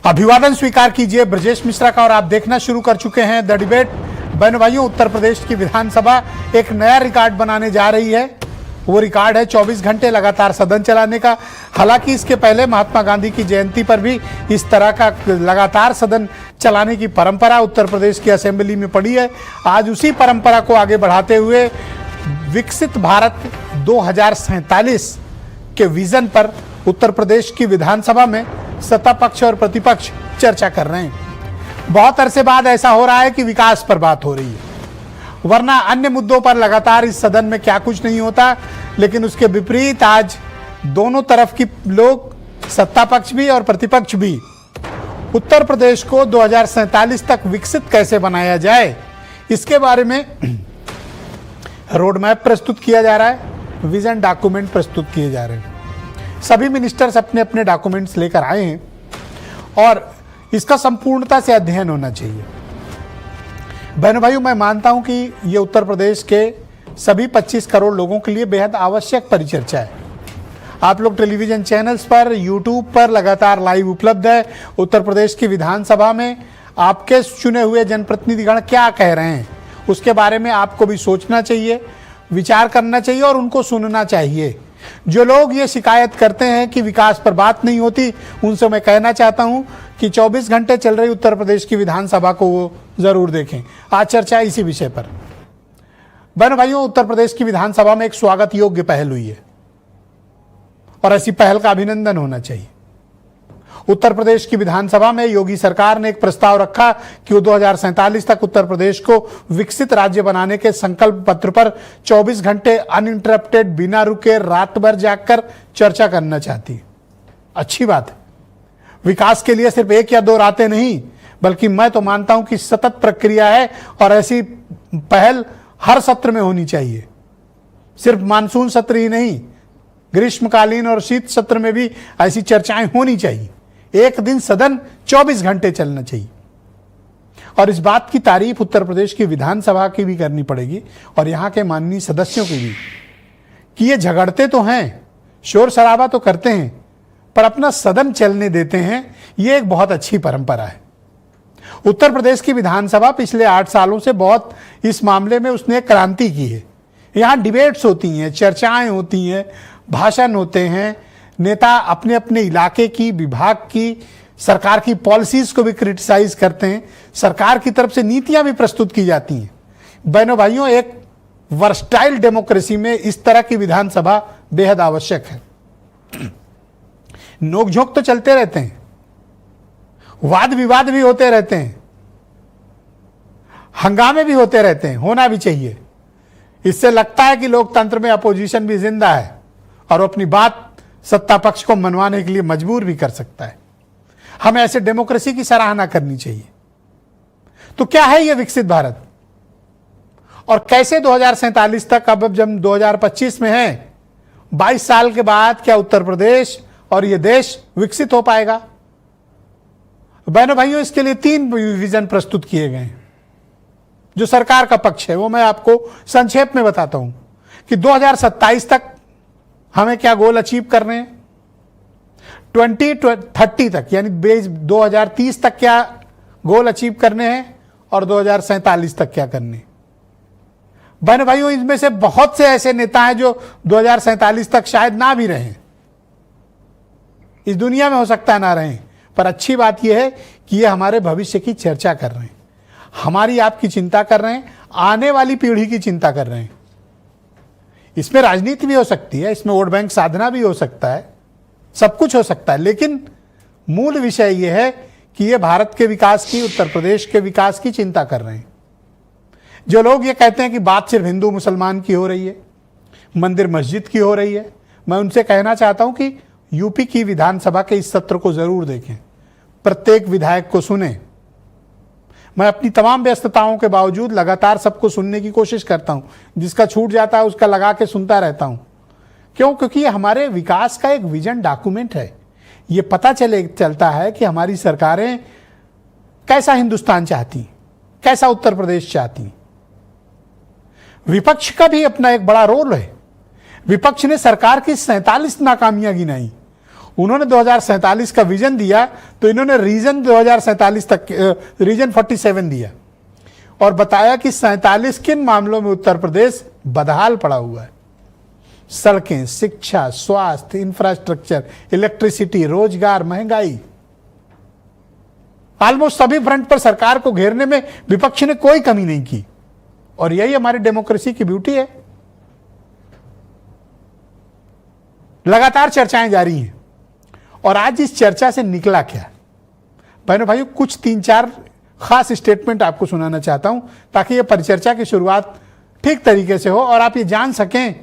अभिवादन स्वीकार कीजिए ब्रजेश मिश्रा का और आप देखना शुरू कर चुके हैं द डिबेट। बहन भाइयों, उत्तर प्रदेश की विधानसभा एक नया रिकॉर्ड बनाने जा रही है। वो रिकॉर्ड है 24 घंटे लगातार सदन चलाने का। हालांकि इसके पहले महात्मा गांधी की जयंती पर भी इस तरह का लगातार सदन चलाने की परंपरा उत्तर प्रदेश की असेंबली में पड़ी है। आज उसी परंपरा को आगे बढ़ाते हुए विकसित भारत 2047 के विजन पर उत्तर प्रदेश की विधानसभा में सत्ता पक्ष और प्रतिपक्ष चर्चा कर रहे हैं। बहुत अरसे बाद ऐसा हो रहा है कि विकास पर बात हो रही है, वरना अन्य मुद्दों पर लगातार इस सदन में क्या कुछ नहीं होता। लेकिन उसके विपरीत आज दोनों तरफ की लोग, सत्ता पक्ष भी और प्रतिपक्ष भी, उत्तर प्रदेश को 2047 तक विकसित कैसे बनाया जाए इसके बारे में रोड मैप प्रस्तुत किया जा रहा है, विजन डॉक्यूमेंट प्रस्तुत किए जा रहे हैं। सभी मिनिस्टर्स अपने अपने डॉक्यूमेंट्स लेकर आए हैं और इसका संपूर्णता से अध्ययन होना चाहिए। बहनों भाइयों, मैं मानता हूं कि ये उत्तर प्रदेश के सभी 25 करोड़ लोगों के लिए बेहद आवश्यक परिचर्चा है। आप लोग टेलीविजन चैनल्स पर, यूट्यूब पर लगातार लाइव उपलब्ध है। उत्तर प्रदेश की विधानसभा में आपके चुने हुए जनप्रतिनिधिगण क्या कह रहे हैं उसके बारे में आपको भी सोचना चाहिए, विचार करना चाहिए और उनको सुनना चाहिए। जो लोग ये शिकायत करते हैं कि विकास पर बात नहीं होती, उनसे मैं कहना चाहता हूं कि 24 घंटे चल रही उत्तर प्रदेश की विधानसभा को वो जरूर देखें। आज चर्चा इसी विषय पर। बहनों भाइयों, उत्तर प्रदेश की विधानसभा में एक स्वागत योग्य पहल हुई है और ऐसी पहल का अभिनंदन होना चाहिए। उत्तर प्रदेश की विधानसभा में योगी सरकार ने एक प्रस्ताव रखा कि वो 2047 तक उत्तर प्रदेश को विकसित राज्य बनाने के संकल्प पत्र पर 24 घंटे अनइंटरप्टेड, बिना रुके, रात भर जागकर चर्चा करना चाहती है। अच्छी बात है। विकास के लिए सिर्फ एक या दो रातें नहीं, बल्कि मैं तो मानता हूं कि सतत प्रक्रिया है और ऐसी पहल हर सत्र में होनी चाहिए। सिर्फ मानसून सत्र ही नहीं, ग्रीष्मकालीन और शीत सत्र में भी ऐसी चर्चाएं होनी चाहिए। एक दिन सदन 24 घंटे चलना चाहिए। और इस बात की तारीफ उत्तर प्रदेश की विधानसभा की भी करनी पड़ेगी और यहां के माननीय सदस्यों की भी, कि ये झगड़ते तो हैं, शोर शराबा तो करते हैं, पर अपना सदन चलने देते हैं। ये एक बहुत अच्छी परंपरा है। उत्तर प्रदेश की विधानसभा पिछले 8 सालों से बहुत इस मामले में उसने एक क्रांति की है। यहां डिबेट्स होती हैं, चर्चाएं होती हैं, भाषण होते हैं, नेता अपने अपने इलाके की, विभाग की, सरकार की पॉलिसीज को भी क्रिटिसाइज करते हैं। सरकार की तरफ से नीतियां भी प्रस्तुत की जाती हैं। बहनों भाइयों, एक वर्सटाइल डेमोक्रेसी में इस तरह की विधानसभा बेहद आवश्यक है। नोकझोंक तो चलते रहते हैं, वाद विवाद भी होते रहते हैं, हंगामे भी होते रहते हैं, होना भी चाहिए। इससे लगता है कि लोकतंत्र में अपोजिशन भी जिंदा है और अपनी बात सत्ता पक्ष को मनवाने के लिए मजबूर भी कर सकता है। हमें ऐसे डेमोक्रेसी की सराहना करनी चाहिए। तो क्या है यह विकसित भारत और कैसे 2047 तक, अब जब 2025 में है, 22 साल के बाद क्या उत्तर प्रदेश और यह देश विकसित हो पाएगा? बहनों भाइयों, इसके लिए 3 विजन प्रस्तुत किए गए हैं। जो सरकार का पक्ष है वो मैं आपको संक्षेप में बताता हूं कि 2027 तक हमें क्या गोल अचीव करने हैं, 2030 तक यानी 2030 तक क्या गोल अचीव करने हैं और 2047 तक क्या करने हैं। बहन भाइयों, इनमें से बहुत से ऐसे नेता हैं जो 2047 तक शायद ना भी रहें, इस दुनिया में हो सकता है ना रहें, पर अच्छी बात यह है कि ये हमारे भविष्य की चर्चा कर रहे हैं, हमारी आपकी चिंता कर रहे हैं, आने वाली पीढ़ी की चिंता कर रहे हैं। इसमें राजनीति भी हो सकती है, इसमें वोट बैंक साधना भी हो सकता है, सब कुछ हो सकता है, लेकिन मूल विषय यह है कि ये भारत के विकास की, उत्तर प्रदेश के विकास की चिंता कर रहे हैं। जो लोग ये कहते हैं कि बात सिर्फ हिंदू मुसलमान की हो रही है, मंदिर मस्जिद की हो रही है, मैं उनसे कहना चाहता हूं कि यूपी की विधानसभा के इस सत्र को जरूर देखें, प्रत्येक विधायक को सुने। मैं अपनी तमाम व्यस्तताओं के बावजूद लगातार सबको सुनने की कोशिश करता हूं, जिसका छूट जाता है उसका लगा के सुनता रहता हूं। क्यों? क्योंकि ये हमारे विकास का एक विजन डॉक्यूमेंट है। ये पता चलता है कि हमारी सरकारें कैसा हिंदुस्तान चाहती, कैसा उत्तर प्रदेश चाहती। विपक्ष का भी अपना एक बड़ा रोल है। विपक्ष ने सरकार की 47 नाकामियां गिनाई, उन्होंने 2047 का विजन दिया, तो इन्होंने रीजन 2047 तक रीजन 47 दिया और बताया कि 47 किन मामलों में उत्तर प्रदेश बदहाल पड़ा हुआ है। सड़कें, शिक्षा, स्वास्थ्य, इंफ्रास्ट्रक्चर, इलेक्ट्रिसिटी, रोजगार, महंगाई, ऑलमोस्ट सभी फ्रंट पर सरकार को घेरने में विपक्ष ने कोई कमी नहीं की। और यही हमारी डेमोक्रेसी की ब्यूटी है। लगातार चर्चाएं जारी हैं और आज इस चर्चा से निकला क्या? बहनों भाइयों, कुछ 3-4 खास स्टेटमेंट आपको सुनाना चाहता हूं ताकि यह परिचर्चा की शुरुआत ठीक तरीके से हो और आप ये जान सकें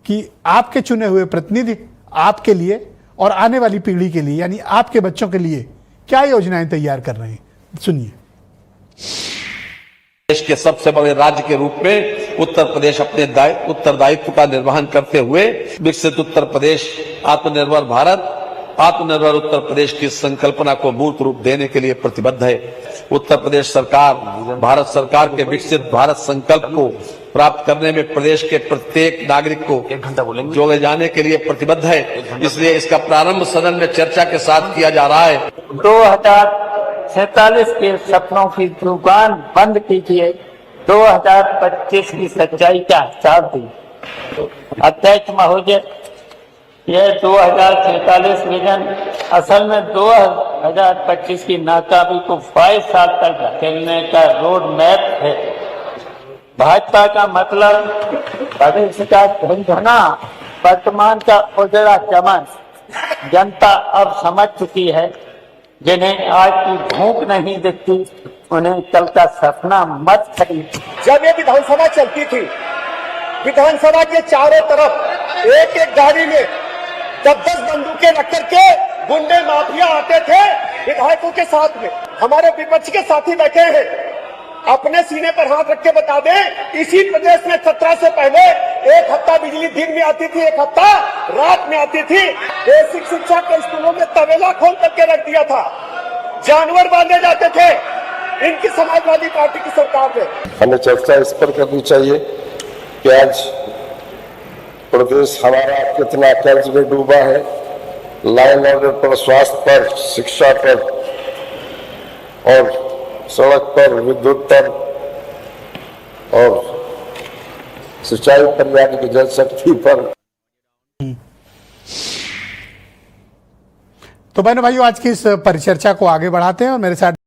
कि आपके चुने हुए प्रतिनिधि आपके लिए और आने वाली पीढ़ी के लिए, यानी आपके बच्चों के लिए क्या योजनाएं तैयार कर रहे हैं। सुनिए। देश के सबसे बड़े राज्य के रूप में उत्तर प्रदेश अपने उत्तरदायित्व का निर्वहन करते हुए विकसित उत्तर प्रदेश, आत्मनिर्भर भारत, आत्मनिर्भर उत्तर प्रदेश की संकल्पना को मूर्त रूप देने के लिए प्रतिबद्ध है। उत्तर प्रदेश सरकार भारत सरकार के विकसित भारत संकल्प को प्राप्त करने में प्रदेश के प्रत्येक नागरिक को जोड़े जाने के लिए प्रतिबद्ध है। इसलिए इसका प्रारंभ सदन में चर्चा के साथ किया जा रहा है। 2047 के सपनों की दुकान बंद कीजिए, 2025 की सच्चाई का हिसाब दी। अध्यक्ष महोदय, यह 2047 विजन असल में 2025 की नाकामी को 22 साल तक धकेलने का रोड मैप है। भाजपा का मतलब भविष्य का धुंधना, वर्तमान का उजड़ा चमन जनता अब समझ चुकी है। जिन्हें आज की भूख नहीं दिखती, उन्हें कल का सपना मत खरीद। जब ये विधानसभा चलती थी, विधानसभा के चारों तरफ एक एक गाड़ी में 10-10 बंदूकें रख करके गुंडे माफिया आते थे विधायकों के साथ में। हमारे विपक्ष के साथी बैठे हैं, अपने सीने पर हाथ रख के बता दें, इसी प्रदेश में 17 से पहले 1 हफ्ता बिजली दिन में आती थी, 1 हफ्ता रात में आती थी। बेसिक शिक्षा के स्कूलों में तबेला खोल करके रख दिया था, जानवर बांधे जाते थे इनकी समाजवादी पार्टी की सरकार ने। हमें चर्चा इस पर करनी चाहिए कि आज प्रदेश हमारा कितना कर्ज में डूबा है, लाइन ऑर्डर पर, स्वास्थ्य पर, शिक्षा पर और सड़क पर, विद्युत पर और सिंचाई पर, यानी कि जल शक्ति पर। तो बहनों भाइयों, आज की इस परिचर्चा को आगे बढ़ाते हैं और मेरे साथ